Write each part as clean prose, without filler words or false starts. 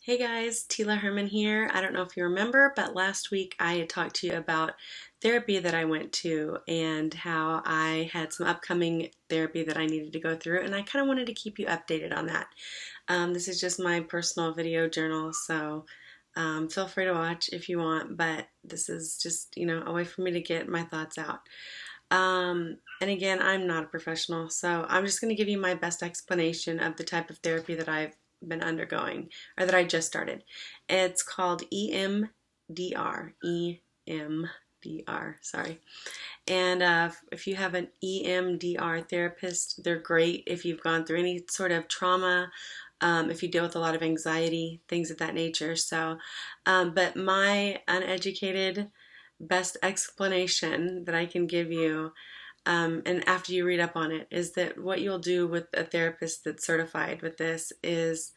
Hey guys, Tila Herman here. I don't know if you remember, but last week I had talked to you about therapy that I went to and how I had some upcoming therapy that I needed to go through, and I kind of wanted to keep you updated on that. This is just my personal video journal, so feel free to watch if you want, but this is just, a way for me to get my thoughts out. And again, I'm not a professional, so I'm just going to give you my best explanation of the type of therapy that I've been undergoing, or that I just started. It's called EMDR. EMDR, sorry. And if you have an EMDR therapist, they're great if you've gone through any sort of trauma, if you deal with a lot of anxiety, things of that nature. So, but my uneducated best explanation that I can give you, and after you read up on it, is that what you'll do with a therapist that's certified with this is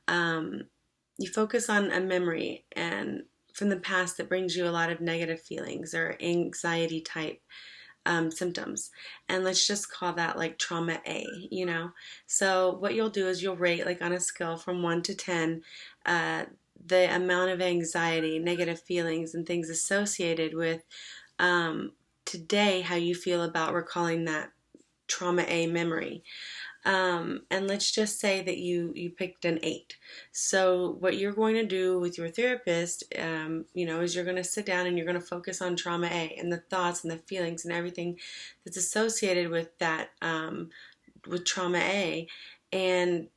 you focus on a memory and from the past that brings you a lot of negative feelings or anxiety type symptoms. And let's just call that like trauma A. So what you'll do is you'll rate, like on a scale from 1 to 10, the amount of anxiety, negative feelings, and things associated with today, how you feel about recalling that trauma A memory. And let's just say that you picked an 8. So what you're going to do with your therapist, is you're going to sit down and you're going to focus on trauma A and the thoughts and the feelings and everything that's associated with that, with trauma A. And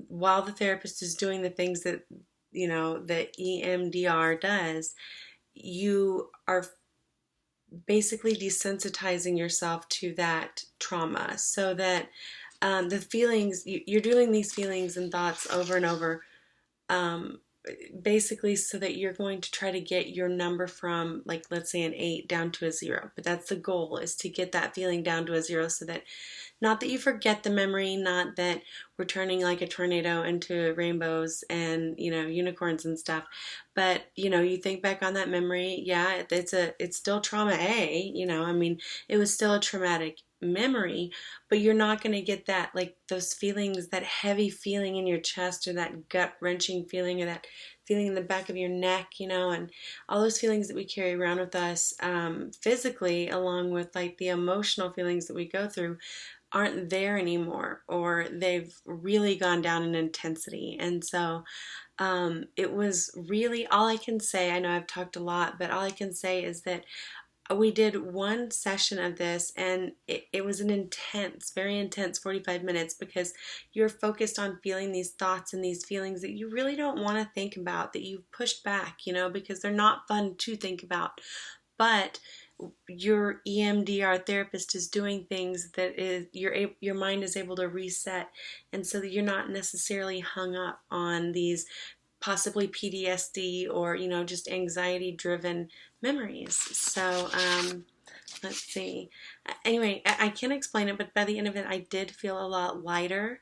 while the therapist is doing the things that, that EMDR does, you are basically desensitizing yourself to that trauma so that the feelings, you're doing these feelings and thoughts over and over, basically so that you're going to try to get your number from, like, let's say an 8 down to a 0. But that's the goal, is to get that feeling down to a 0 so that, not that you forget the memory, not that we're turning like a tornado into rainbows and, unicorns and stuff, but, you think back on that memory, yeah, it's still trauma A, it was still a traumatic memory, but you're not going to get that, like, those feelings, that heavy feeling in your chest, or that gut-wrenching feeling, or that feeling in the back of your neck, and all those feelings that we carry around with us physically, along with like the emotional feelings that we go through, aren't there anymore, or they've really gone down in intensity. And so it was really, all I can say, I know I've talked a lot, but all I can say is that we did one session of this, and it was an intense, very intense 45 minutes, because you're focused on feeling these thoughts and these feelings that you really don't want to think about, that you've pushed back, because they're not fun to think about. But your EMDR therapist is doing things that is your mind is able to reset, and so that you're not necessarily hung up on these possibly PTSD or, just anxiety driven memories. So let's see. Anyway, I can't explain it, but by the end of it, I did feel a lot lighter.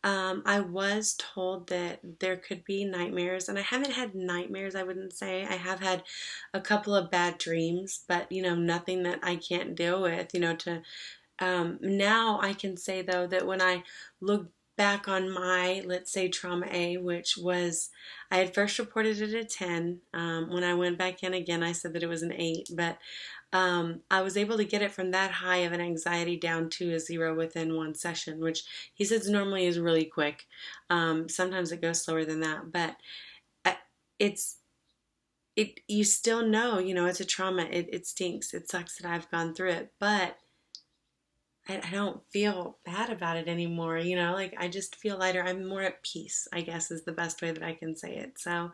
I was told that there could be nightmares, and I haven't had nightmares, I wouldn't say. I have had a couple of bad dreams, but, nothing that I can't deal with, now I can say, though, that when I look back on my, let's say, trauma A, which was, I had first reported it a 10. When I went back in again, I said that it was an 8, but I was able to get it from that high of an anxiety down to a 0 within one session, which he says normally is really quick. Sometimes it goes slower than that, but you still know, it's a trauma. It stinks. It sucks that I've gone through it, but I don't feel bad about it anymore, like I just feel lighter. I'm more at peace, I guess, is the best way that I can say it. So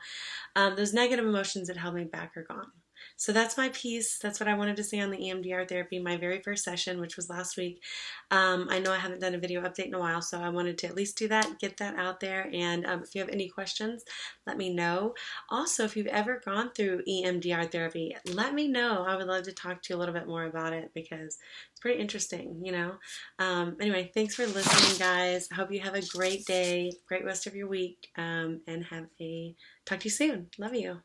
those negative emotions that held me back are gone. So that's my piece. That's what I wanted to say on the EMDR therapy, my very first session, which was last week. I know I haven't done a video update in a while, so I wanted to at least do that, get that out there. And if you have any questions, let me know. Also, if you've ever gone through EMDR therapy, let me know. I would love to talk to you a little bit more about it, because it's pretty interesting, Anyway, thanks for listening, guys. I hope you have a great day, great rest of your week, and talk to you soon. Love you.